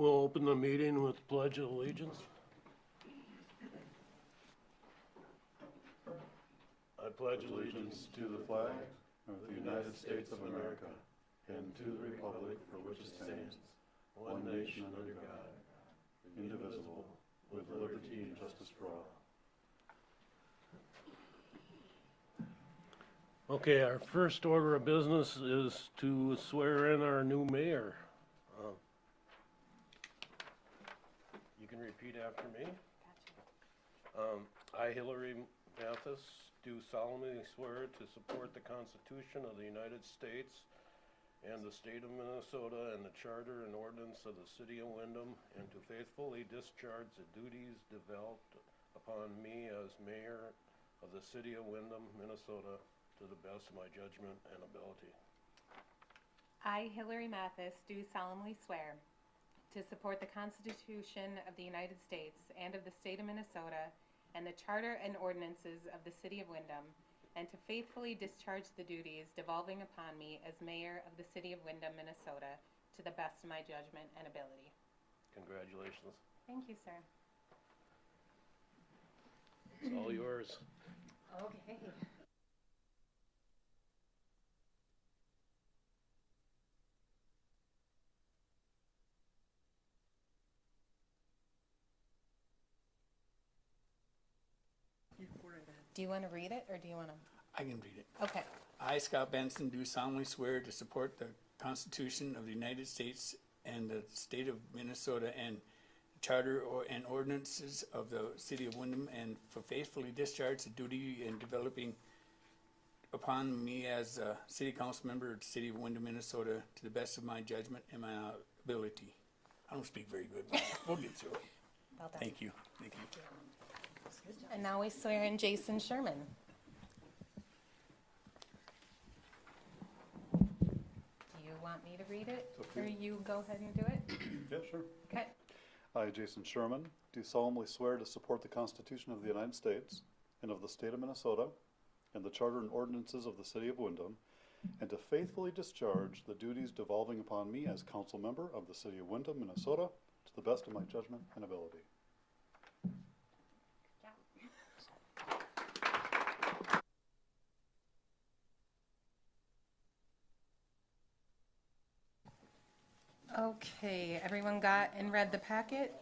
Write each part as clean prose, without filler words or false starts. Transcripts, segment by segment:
We'll open the meeting with Pledge of Allegiance. I pledge allegiance to the flag of the United States of America and to the republic for which it stands, one nation under God, indivisible, with liberty and justice for all. Okay, our first order of business is to swear in our new mayor. You can repeat after me. I, Hillary Mathis, do solemnly swear to support the Constitution of the United States and the state of Minnesota and the charter and ordinance of the city of Windom, and to faithfully discharge the duties developed upon me as mayor of the city of Windom, Minnesota, to the best of my judgment and ability. I, Hillary Mathis, do solemnly swear to support the Constitution of the United States and of the state of Minnesota and the charter and ordinances of the city of Windom, and to faithfully discharge the duties devolving upon me as mayor of the city of Windom, Minnesota, to the best of my judgment and ability. Congratulations. Thank you, sir. It's all yours. Okay. Do you want to read it, or do you want to? I can read it. Okay. I, Scott Benson, do solemnly swear to support the Constitution of the United States and the state of Minnesota and charter and ordinances of the city of Windom, and for faithfully discharge the duty in developing upon me as a city council member of the city of Windom, Minnesota, to the best of my judgment and my ability. I don't speak very good, but we'll get through it. Well done. Thank you. Thank you. And now we swear in Jason Sherman. Do you want me to read it, or you go ahead and do it? Yeah, sure. Okay. I, Jason Sherman, do solemnly swear to support the Constitution of the United States and of the state of Minnesota and the charter and ordinances of the city of Windom, and to faithfully discharge the duties devolving upon me as council member of the city of Windom, Minnesota, to the best of my judgment and ability. Okay, everyone got and read the packet?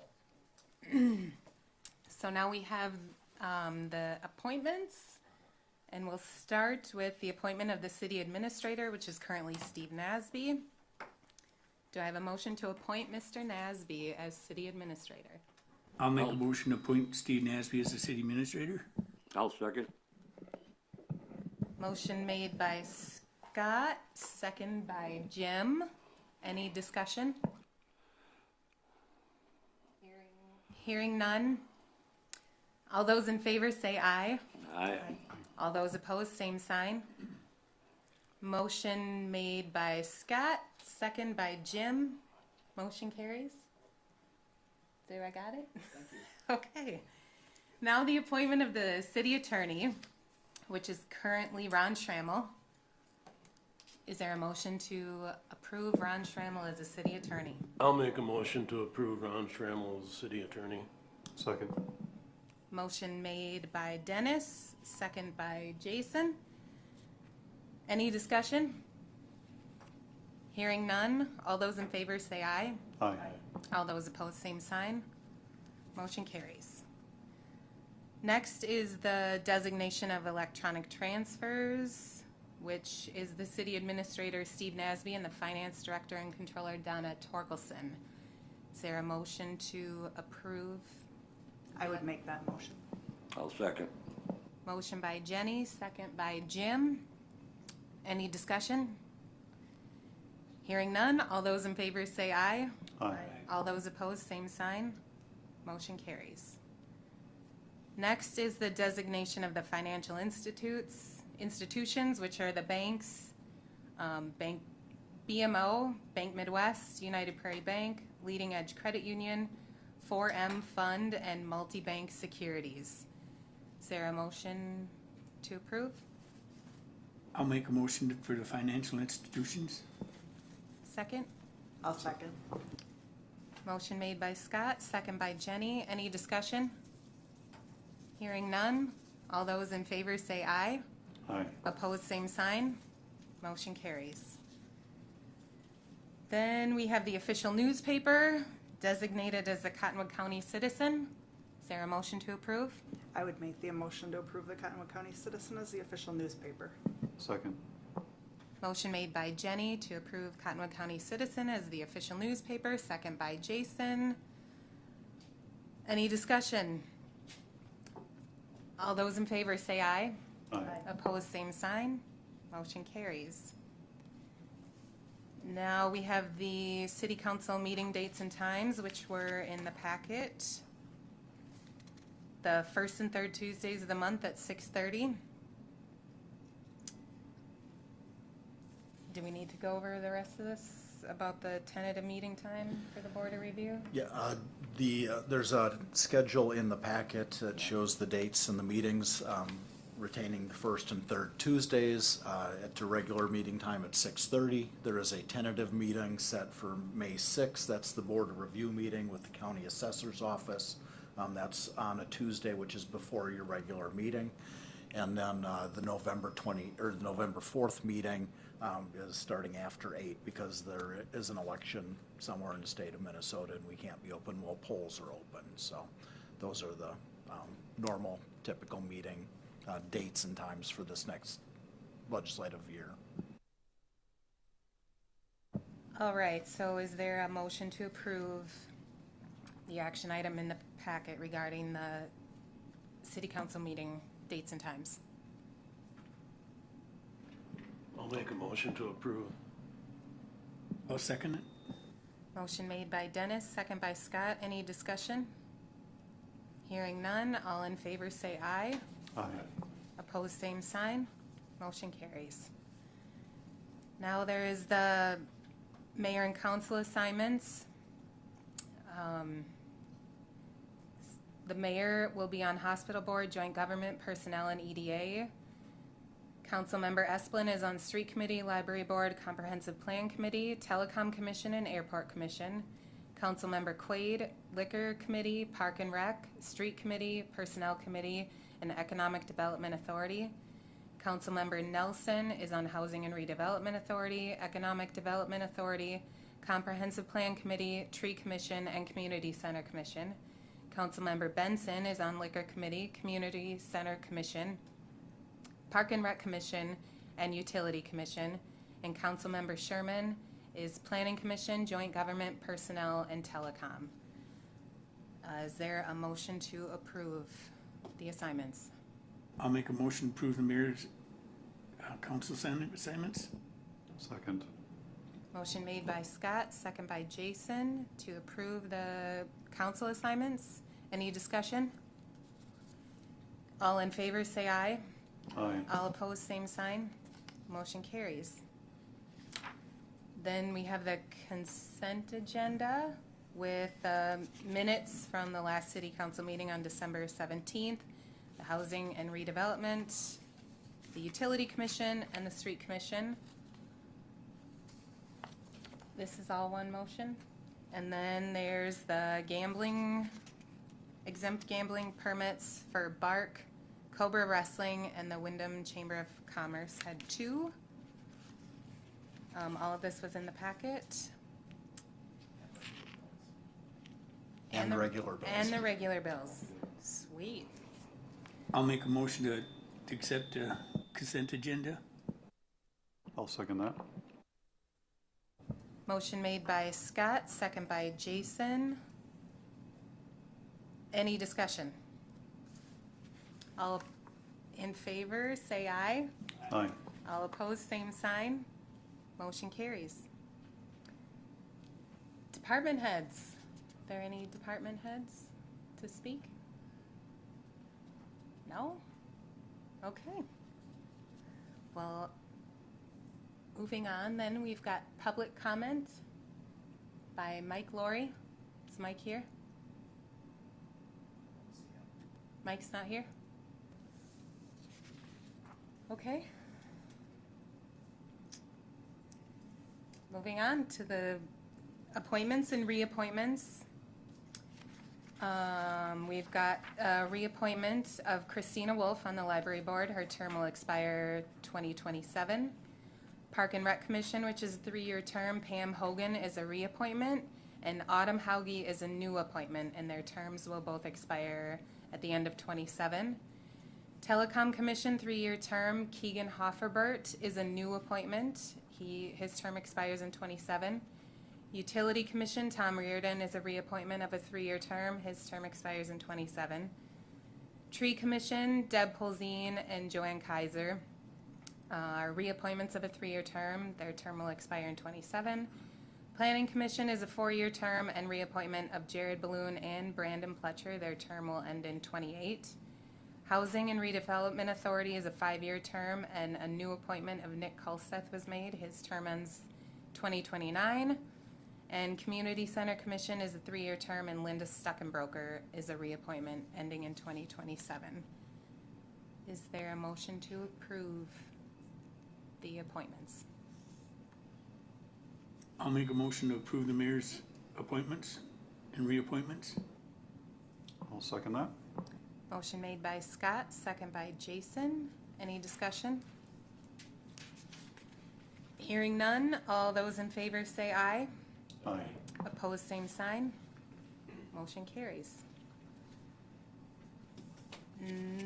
So now we have the appointments, and we'll start with the appointment of the city administrator, which is currently Steve Nasby. Do I have a motion to appoint Mr. Nasby as city administrator? I'll make a motion to appoint Steve Nasby as the city administrator. I'll second. Motion made by Scott, second by Jim. Any discussion? Hearing none. All those in favor say aye. Aye. All those opposed, same sign. Motion made by Scott, second by Jim. Motion carries. Do I got it? Thank you. Okay. Now the appointment of the city attorney, which is currently Ron Schrammel. Is there a motion to approve Ron Schrammel as a city attorney? I'll make a motion to approve Ron Schrammel as city attorney. Second. Motion made by Dennis, second by Jason. Any discussion? Hearing none. All those in favor say aye. Aye. All those opposed, same sign. Motion carries. Next is the designation of electronic transfers, which is the city administrator, Steve Nasby, and the finance director and controller, Donna Torkelson. Is there a motion to approve? I would make that motion. I'll second. Motion by Jenny, second by Jim. Any discussion? Hearing none, all those in favor say aye. Aye. All those opposed, same sign. Motion carries. Next is the designation of the financial institutions, which are the banks, Bank BMO, Bank Midwest, United Prairie Bank, Leading Edge Credit Union, 4M Fund, and Multi-Bank Securities. Is there a motion to approve? I'll make a motion for the financial institutions. Second? I'll second. Motion made by Scott, second by Jenny. Any discussion? Hearing none. All those in favor say aye. Aye. Opposed, same sign. Motion carries. Then we have the official newspaper designated as the Cottonwood County Citizen. Is there a motion to approve? I would make the motion to approve the Cottonwood County Citizen as the official newspaper. Second. Motion made by Jenny to approve Cottonwood County Citizen as the official newspaper, second by Jason. Any discussion? All those in favor say aye. Aye. Opposed, same sign. Motion carries. Now we have the city council meeting dates and times, which were in the packet. The first and third Tuesdays of the month at 6:30. Do we need to go over the rest of this about the tentative meeting time for the board of review? Yeah, there's a schedule in the packet that shows the dates and the meetings, retaining the first and third Tuesdays at a regular meeting time at 6:30. There is a tentative meeting set for May 6th. That's the board of review meeting with the county assessor's office. That's on a Tuesday, which is before your regular meeting. And then the November 4th meeting is starting after 8 because there is an election somewhere in the state of Minnesota and we can't be open while polls are open. So those are the normal, typical meeting dates and times for this next legislative year. All right, so is there a motion to approve the action item in the packet regarding the city council meeting dates and times? I'll make a motion to approve. I'll second it. Motion made by Dennis, second by Scott. Any discussion? Hearing none, all in favor say aye. Aye. Opposed, same sign. Motion carries. Now there is the mayor and council assignments. The mayor will be on hospital board, joint government, personnel, and EDA. Councilmember Esplin is on street committee, library board, comprehensive plan committee, telecom commission, and airport commission. Councilmember Quaid, liquor committee, park and rec, street committee, personnel committee, and economic development authority. Councilmember Nelson is on housing and redevelopment authority, economic development authority, comprehensive plan committee, tree commission, and community center commission. Councilmember Benson is on liquor committee, community center commission, park and rec commission, and utility commission. And Councilmember Sherman is planning commission, joint government, personnel, and telecom. Is there a motion to approve the assignments? I'll make a motion to approve the mayor's council assignments. Second. Motion made by Scott, second by Jason to approve the council assignments. Any discussion? All in favor say aye. Aye. All opposed, same sign. Motion carries. Then we have the consent agenda with minutes from the last city council meeting on December 17th, the housing and redevelopment, the utility commission, and the street commission. This is all one motion. And then there's the exempt gambling permits for Bark, Cobra Wrestling, and the Windom Chamber of Commerce had 2. All of this was in the packet. And the regular bills. And the regular bills. Sweet. I'll make a motion to accept the consent agenda. I'll second that. Motion made by Scott, second by Jason. Any discussion? All in favor, say aye. Aye. All opposed, same sign. Motion carries. Department heads. Are there any department heads to speak? No? Okay. Well, moving on, then we've got public comment by Mike Laurie. Is Mike here? Mike's not here? Okay. Moving on to the Appointments and reappointments. We've got a reappointment of Christina Wolf on the library board. Her term will expire 2027. Park and Rec Commission, which is a 3-year term. Pam Hogan is a reappointment, and Autumn Hauge is a new appointment, and their terms will both expire at the end of 27. Telecom Commission, 3-year term. Keegan Hofferbert is a new appointment. His term expires in 27. Utility Commission, Tom Reardon is a reappointment of a 3-year term. His term expires in 27. Tree Commission, Deb Polzine and Joanne Kaiser are reappointments of a 3-year term. Their term will expire in 27. Planning Commission is a 4-year term, and reappointment of Jared Balloon and Brandon Pletcher. Their term will end in 28. Housing and Redevelopment Authority is a 5-year term, and a new appointment of Nick Kulseth was made. His term ends 2029. And Community Center Commission is a 3-year term, and Linda Stuckenbroker is a reappointment ending in 2027. Is there a motion to approve the appointments? I'll make a motion to approve the mayor's appointments and reappointments. I'll second that. Motion made by Scott, second by Jason. Any discussion? Hearing none, all those in favor say aye. Aye. Opposed, same sign. Motion carries.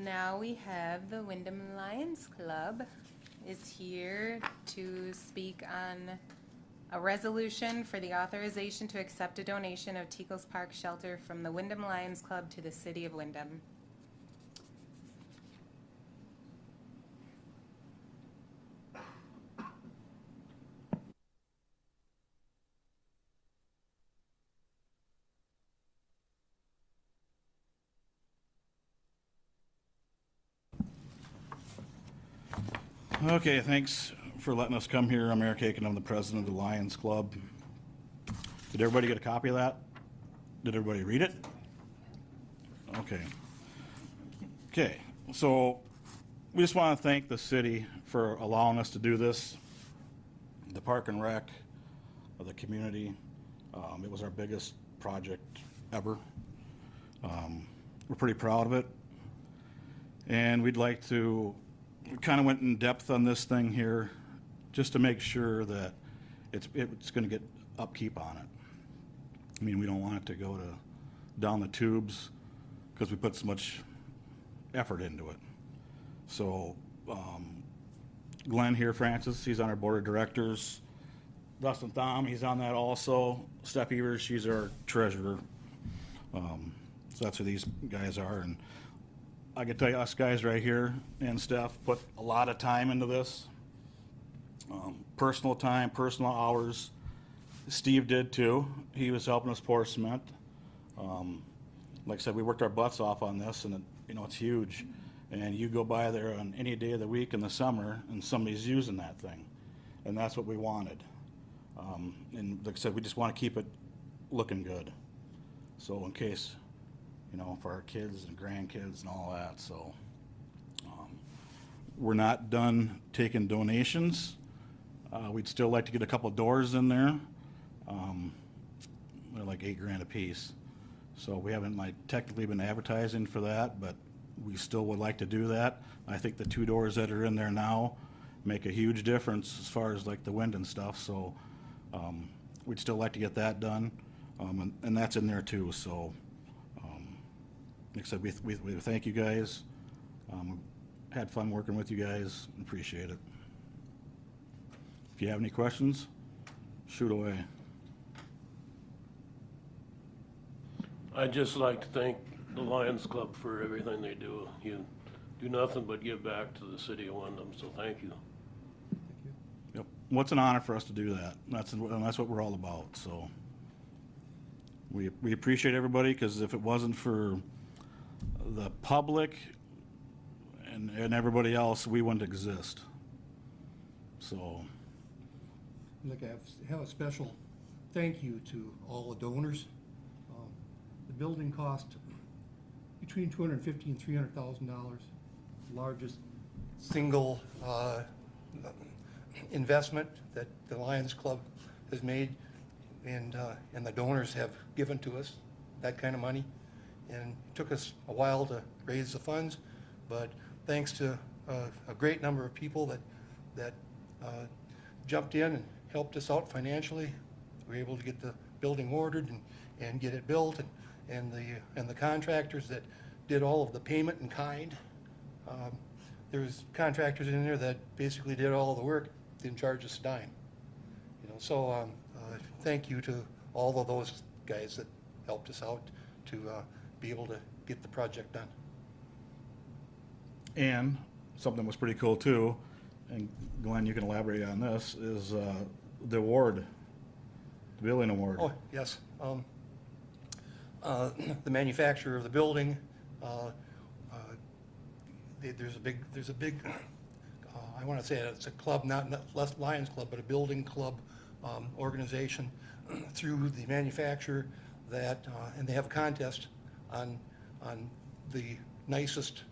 Now we have the Windom Lions Club is here to speak on a resolution for the authorization to accept a donation of Ticos Park shelter from the Windom Lions Club to the city of Windom. Okay, thanks for letting us come here. I'm Eric Aiken. I'm the president of the Lions Club. Did everybody get a copy of that? Did everybody read it? Okay. Okay, so we just want to thank the city for allowing us to do this. The Park and Rec of the community. It was our biggest project ever. We're pretty proud of it. And we'd like to, we kind of went in depth on this thing here just to make sure that it's going to get upkeep on it. I mean, we don't want it to go down the tubes because we put so much effort into it. So Glenn here, Francis, he's on our board of directors. Dustin Thom, he's on that also. Steph Evers, she's our treasurer. So that's who these guys are. And I can tell you, us guys right here and Steph put a lot of time into this. Personal time, personal hours. Steve did too. He was helping us pour cement. Like I said, we worked our butts off on this, and it's huge. And you go by there on any day of the week in the summer, and somebody's using that thing, and that's what we wanted. And like I said, we just want to keep it looking good. So in case, for our kids and grandkids and all that. So we're not done taking donations. We'd still like to get a couple doors in there. They're like $8,000 a piece. So we haven't technically been advertising for that, but we still would like to do that. I think the 2 doors that are in there now make a huge difference as far as the wind and stuff. So we'd still like to get that done, and that's in there too. So like I said, we thank you guys. Had fun working with you guys. Appreciate it. If you have any questions, shoot away. I'd just like to thank the Lions Club for everything they do. You do nothing but give back to the city of Windom, so thank you. Yep. What's an honor for us to do that? That's what we're all about. So we appreciate everybody, because if it wasn't for the public and everybody else, we wouldn't exist. So I'd like to have a special thank you to all the donors. The building cost between $250,000 and $300,000, largest single investment that the Lions Club has made and the donors have given to us that kind of money. And it took us a while to raise the funds, but thanks to a great number of people that jumped in and helped us out financially, we were able to get the building ordered and get it built, and the contractors that did all of the payment in kind. There's contractors in there that basically did all the work, didn't charge us a dime. You know, so thank you to all of those guys that helped us out to be able to get the project done. And something that was pretty cool too, and Glenn, you can elaborate on this, is the award, the building award. Oh, yes. The manufacturer of the building, there's a big, I want to say it's a club, not less Lions Club, but a building club organization through the manufacturer that, and they have a contest on the nicest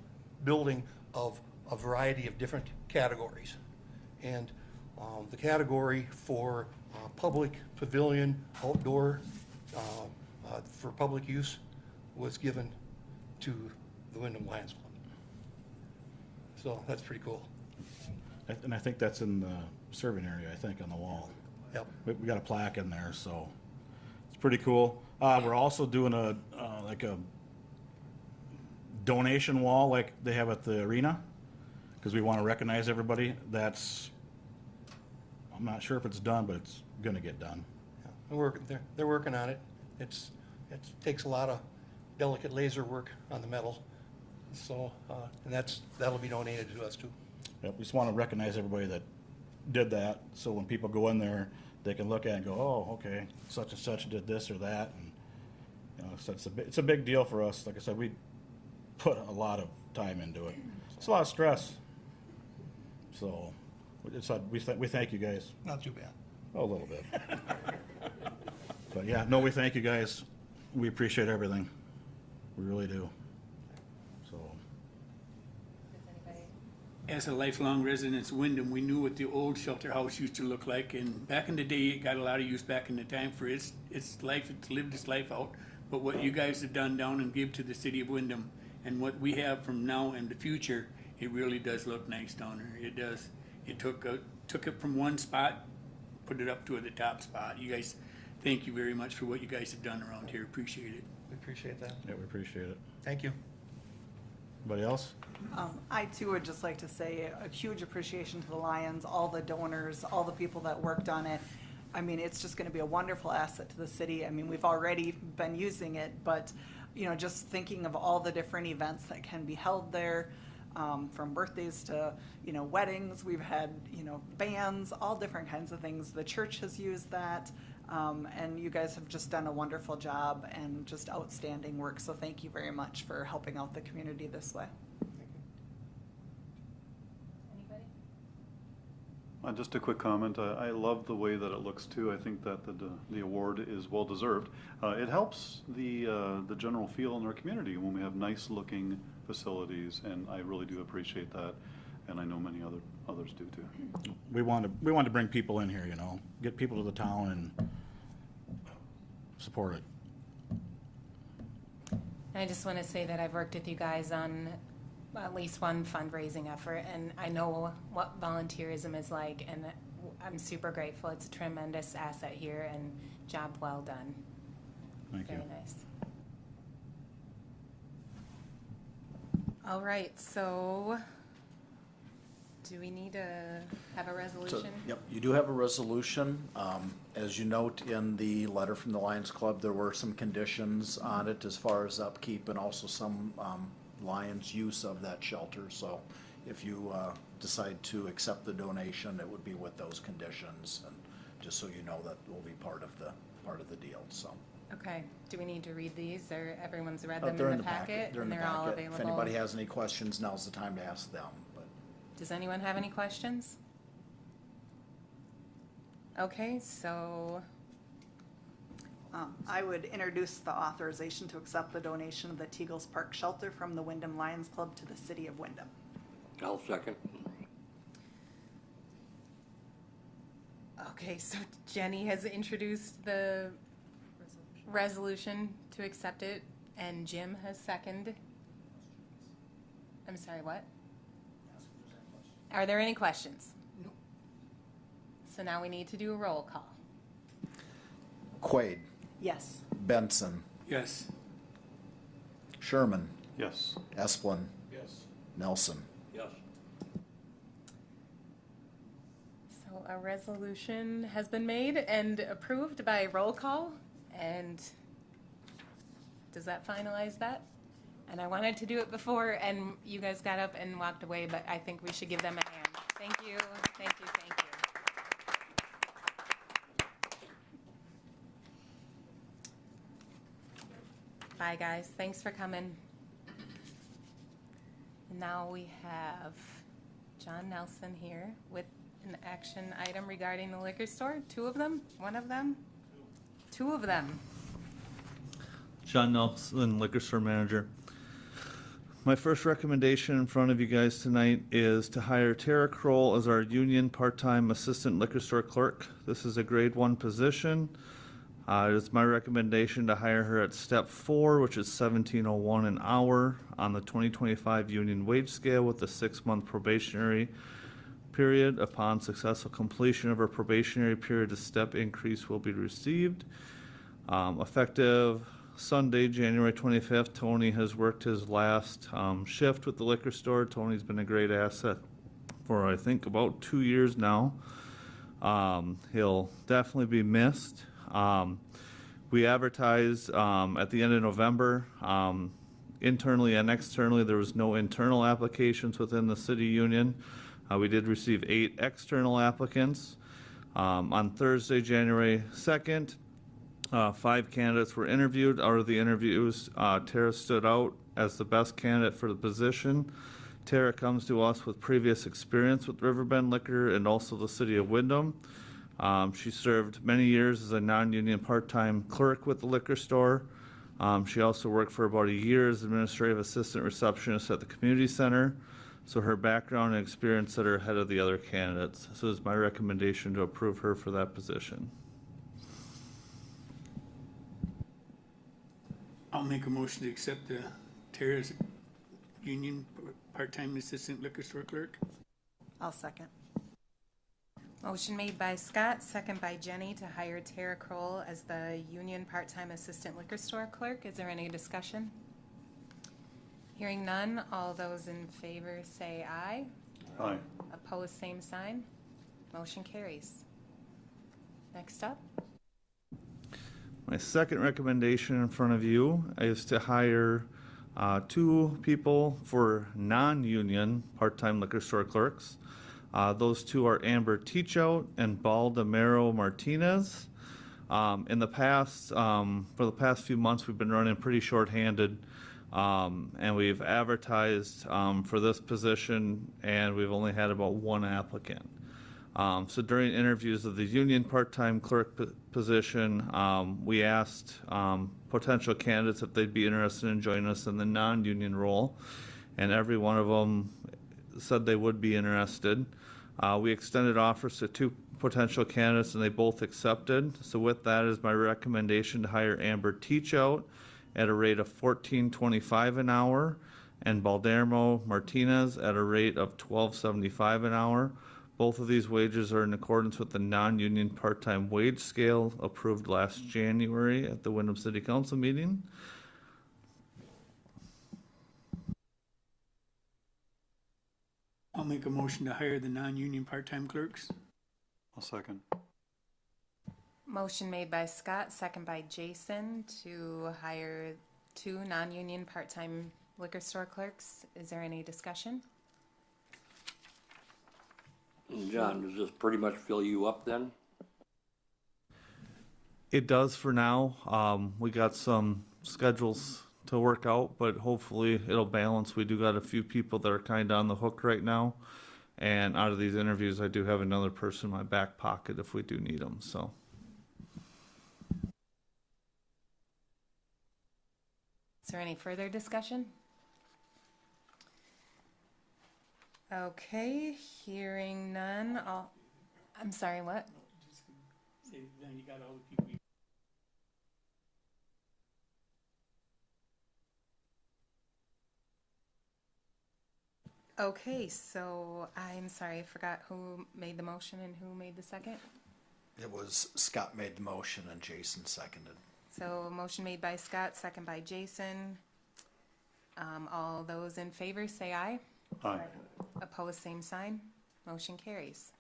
building of a variety of different categories. And the category for public pavilion, outdoor, for public use, was given to the Windom Lions Club. So that's pretty cool. And I think that's in the serving area, I think, on the wall. Yep. We got a plaque in there, so it's pretty cool. We're also doing a like a donation wall like they have at the arena, because we want to recognize everybody. That's, I'm not sure if it's done, but it's gonna get done. Yeah. They're working on it. It takes a lot of delicate laser work on the metal. So, and that'll be donated to us too. Yep, we just want to recognize everybody that did that, so when people go in there, they can look at it and go, oh, okay, such and such did this or that, and, you know, so it's a big deal for us. Like I said, we put a lot of time into it. It's a lot of stress. So, we thank you guys. Not too bad. Oh, a little bit. But yeah, no, we thank you guys. We appreciate everything. We really do. So, As a lifelong resident of Windom, we knew what the old shelter house used to look like, and back in the day, it got a lot of use back in the time for its life. It's lived its life out. But what you guys have done down and give to the city of Windom, and what we have from now and the future, it really does look nice down there. It does. It took it from one spot, put it up to the top spot. You guys, thank you very much for what you guys have done around here. Appreciate it. We appreciate that. yeah, we appreciate it. Thank you. Anybody else? I too would just like to say a huge appreciation to the Lions, all the donors, all the people that worked on it. I mean, it's just gonna be a wonderful asset to the city. I mean, we've already been using it, but, you know, just thinking of all the different events that can be held there, from birthdays to, you know, weddings, we've had, you know, bands, all different kinds of things. The church has used that, and you guys have just done a wonderful job and just outstanding work. So thank you very much for helping out the community this way. Anybody? Just a quick comment. I love the way that it looks too. I think that the award is well deserved. It helps the general feel in our community when we have nice looking facilities, and I really do appreciate that. And I know many others do too. We want to bring people in here, you know, get people to the town and support it. I just want to say that I've worked with you guys on at least one fundraising effort, and I know what volunteerism is like, and I'm super grateful. It's a tremendous asset here, and job well done. Thank you. Very nice. All right, so do we need to have a So, resolution? yep, you do have a resolution. As you note in the letter from the Lions Club, there were some conditions on it as far as upkeep and also some Lions' use of that shelter. So if you decide to accept the donation, it would be with those conditions, and just so you know that will be part of the deal, so. Okay, do we need to read these, or everyone's read Uh, them they're in the packet? They're in And the they're all packet. available? If anybody has any questions, now's the time to ask them, but. Does anyone have any questions? Okay, so, I would introduce the authorization to accept the donation of the Teagles Park Shelter from the Windom Lions Club to the city of Windom. I'll second. Okay, so Jenny has introduced the resolution to accept it, and Jim has seconded. I'm sorry, what? Are there any questions? No. So now we need to do a roll call. Quaid, Yes. Benson, Yes. Sherman, Yes. Esplin, Yes. Nelson. Yes. So a resolution has been made and approved by roll call, and does that finalize that? And I wanted to do it before, and you guys got up and walked away, but I think we should give them a hand. Thank you, thank you, thank you. Bye, guys. Thanks for coming. And now we have John Nelson here with an action item regarding the liquor store. Two of them? One of them? Two of them. John Nelson, liquor store manager. My first recommendation in front of you guys tonight is to hire Tara Kroll as our union part-time assistant liquor store clerk. This is a grade 1 position. It is my recommendation to hire her at step 4, which is $17.01 an hour on the 2025 union wage scale with a 6-month probationary period. Upon successful completion of her probationary period, a step increase will be received. Effective Sunday, January 25th, Tony has worked his last shift with the liquor store. Tony's been a great asset for, I think, about 2 years now. He'll definitely be missed. We advertised at the end of November. Internally and externally, there was no internal applications within the city union. We did receive 8 external applicants. On Thursday, January 2nd, 5 candidates were interviewed. Out of the interviews, Tara stood out as the best candidate for the position. Tara comes to us with previous experience with Riverbend Liquor and also the city of Windom. She served many years as a non-union part-time clerk with the liquor store. She also worked for about a year as administrative assistant receptionist at the community center. So her background and experience set her ahead of the other candidates. So it's my recommendation to approve her for that position. I'll make a motion to accept Tara's union part-time assistant liquor store clerk. I'll second. Motion made by Scott, second by Jenny to hire Tara Kroll as the union part-time assistant liquor store clerk. Is there any discussion? Hearing none, all those in favor say aye. Aye. Opposed, same sign. Motion carries. Next up. My second recommendation in front of you is to hire 2 people for non-union part-time liquor store clerks. Those 2 are Amber Teachout and Baldemaro Martinez. In the past, for the past few months, we've been running pretty short-handed, and we've advertised for this position, and we've only had about 1 applicant. So during interviews of the union part-time clerk position, we asked potential candidates if they'd be interested in joining us in the non-union role, and every one of them said they would be interested. We extended offers to 2 potential candidates, and they both accepted. So with that is my recommendation to hire Amber Teachout at a rate of $14.25 an hour, and Baldermo Martinez at a rate of $12.75 an hour. Both of these wages are in accordance with the non-union part-time wage scale approved last January at the Windom City Council meeting. I'll make a motion to hire the non-union part-time clerks. I'll second. Motion made by Scott, second by Jason to hire 2 non-union part-time liquor store clerks. Is there any discussion? John, does this pretty much fill you up then? It does for now. We got some schedules to work out, but hopefully it'll balance. We do got a few people that are kind of on the hook right now. And out of these interviews, I do have another person in my back pocket if we do need them, so. Is there any further discussion? Okay, hearing none, I'm sorry, what? Then you got all the people. Okay, so I'm sorry, I forgot who made the motion and who made the second. It was Scott made the motion and Jason seconded. So motion made by Scott, second by Jason. All those in favor say aye. Aye. Opposed, same sign. Motion carries.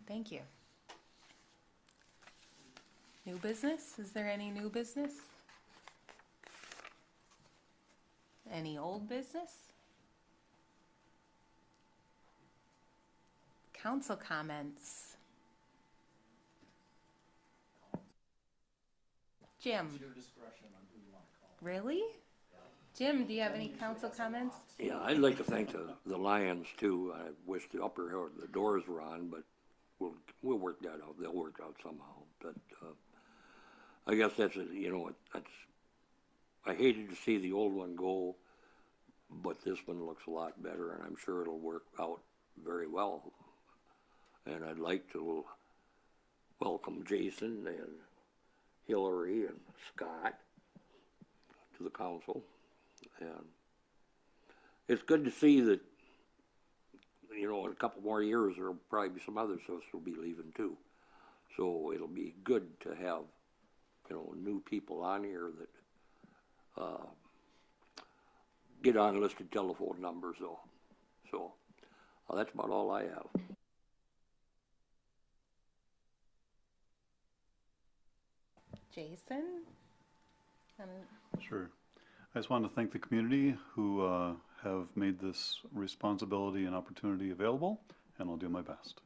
Thank you. New business? Is there any new business? Any old business? Council comments? Jim? Your discretion on who you want to call. Really? Jim, do you have any council comments? Yeah, I'd like to thank the Lions too. I wish the doors were on, but we'll work that out. They'll work out somehow. But I guess that's I hated to see the old one go, but this one looks a lot better, and I'm sure it'll work out very well. And I'd like to welcome Jason and Hillary and Scott to the council. And it's good to see that, in a couple more years, there'll probably be some others of us will be leaving too. So it'll be good to have, new people on here that get on listed telephone numbers though. So that's about all I have. Jason? Sure. I just want to thank the community who have made this responsibility and opportunity available, and I'll do my best.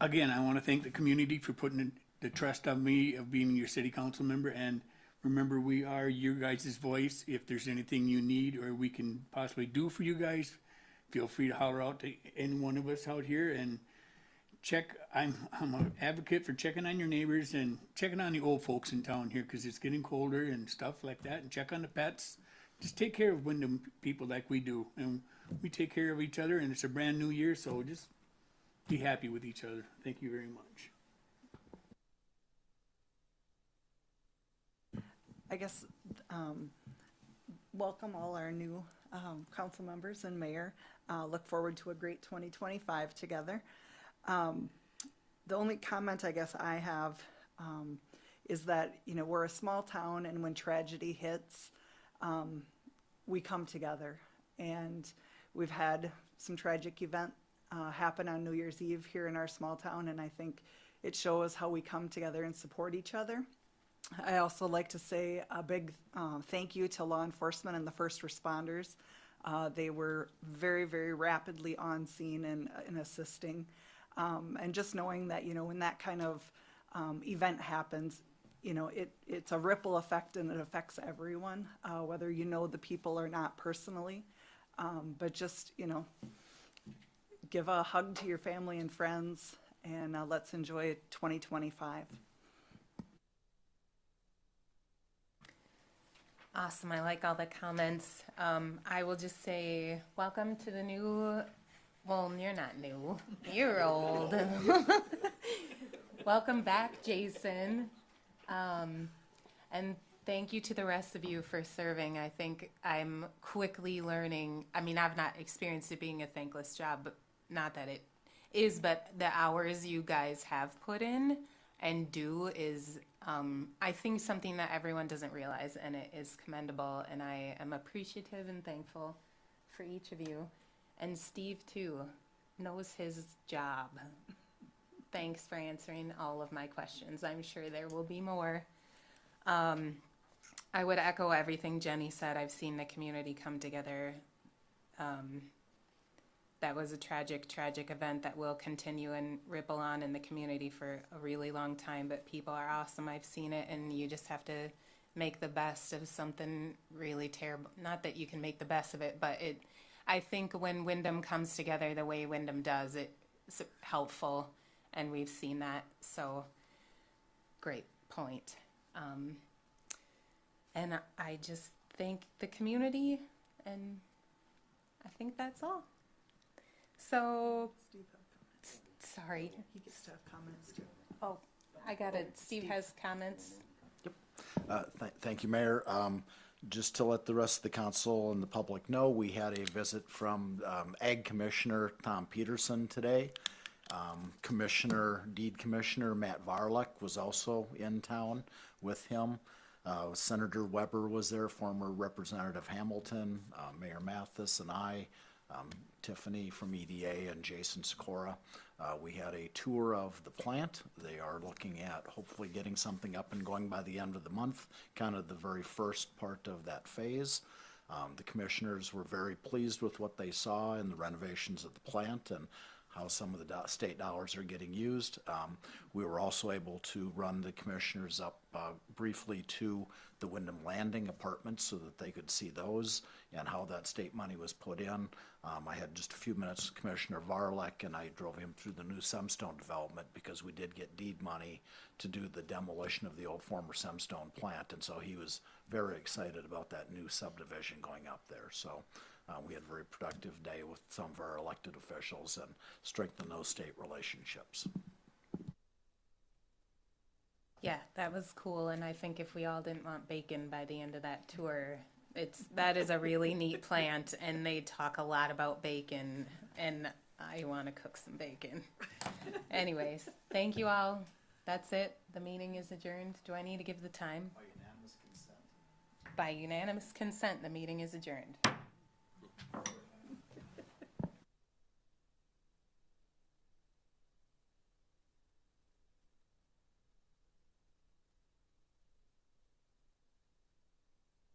Again, I want to thank the community for putting the trust on me of being your city council member. And remember, we are your guys' voice. If there's anything you need or we can possibly do for you guys, feel free to holler out to any one of us out here and check. I'm an advocate for checking on your neighbors and checking on the old folks in town here because it's getting colder and stuff like that. And check on the pets. Just take care of Windom people like we do. And we take care of each other, and it's a brand new year, so just be happy with each other. Thank you very much. I guess, welcome all our new council members and mayor. Look forward to a great 2025 together. The only comment I guess I have is that, we're a small town, and when tragedy hits, we come together. And we've had some tragic events happen on New Year's Eve here in our small town, and I think it shows how we come together and support each other. I also like to say a big thank you to law enforcement and the first responders. They were very, very rapidly on scene and assisting. And just knowing that, when that kind of event happens, it's a ripple effect and it affects everyone, whether you know the people or not personally. But just, give a hug to your family and friends, and let's enjoy 2025. Awesome, I like all the comments. I will just say, welcome to the new, well, you're not new, you're old. Welcome back, Jason. And thank you to the rest of you for serving. I think I'm quickly learning, I've not experienced it being a thankless job, but not that it is, but the hours you guys have put in and do is, I think, something that everyone doesn't realize, and it is commendable, and I am appreciative and thankful for each of you. And Steve, too, knows his job. Thanks for answering all of my questions. I'm sure there will be more. I would echo everything Jenny said. I've seen the community come together. That was a tragic, tragic event that will continue and ripple on in the community for a really long time, but people are awesome. I've seen it, and you just have to make the best of something really terrible. Not that you can make the best of it, but I think when Windom comes together the way Windom does, it's helpful, and we've seen that. So, great point. And I just thank the community, and I think that's all. So, Steve had comments. sorry. He gets to have comments too. Oh, I got it. Steve has comments. Thank you, Mayor. Just to let the rest of the council and the public know, we had a visit from Ag Commissioner Tom Peterson today. Deed Commissioner Matt Varlick was also in town with him. Senator Weber was there, former Representative Hamilton, Mayor Mathis and I, Tiffany from EDA and Jason Sikora. We had a tour of the plant. They are looking at hopefully getting something up and going by the end of the month, kind of the very first part of that phase. The commissioners were very pleased with what they saw in the renovations of the plant and how some of the state dollars are getting used. We were also able to run the commissioners up briefly to the Windom Landing apartments so that they could see those and how that state money was put in. I had just a few minutes with Commissioner Varlick, and I drove him through the new Semstone development because we did get deed money to do the demolition of the old former Semstone plant, and so he was very excited about that new subdivision going up there. So we had a very productive day with some of our elected officials and strengthened those state relationships. Yeah, that was cool, and I think if we all didn't want bacon by the end of that tour, that is a really neat plant, and they talk a lot about bacon, and I want to cook some bacon. Anyways, thank you all. That's it. The meeting is adjourned. Do I need to give the time? By unanimous consent. By unanimous consent, the meeting is adjourned.